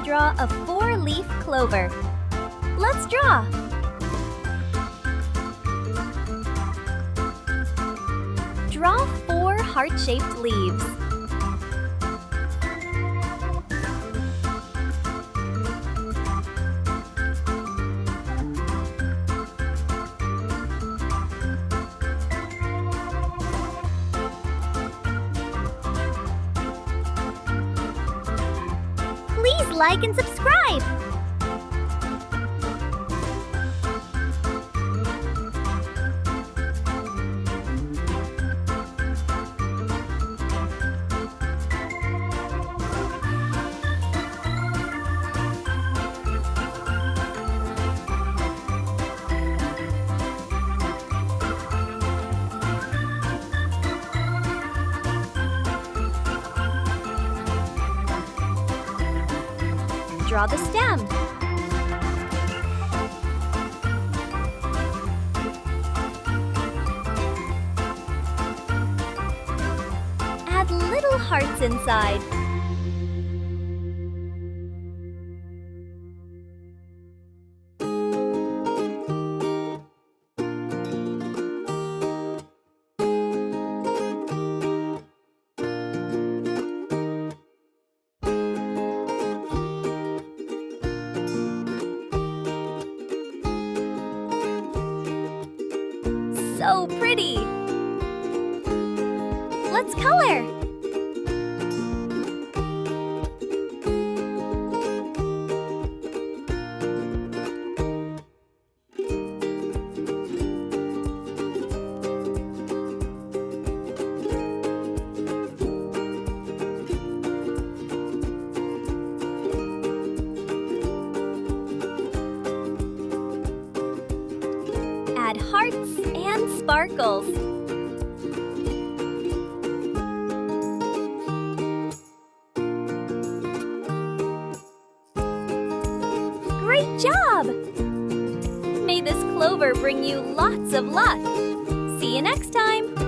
draw a 4-leaf clover. Let's draw! Draw 4 heart-shaped leaves. Please like and subscribe! Draw the stem. Add little hearts inside. So pretty! Let's color! Add hearts and sparkles. Great job! May this clover bring you lots of luck. See you next time!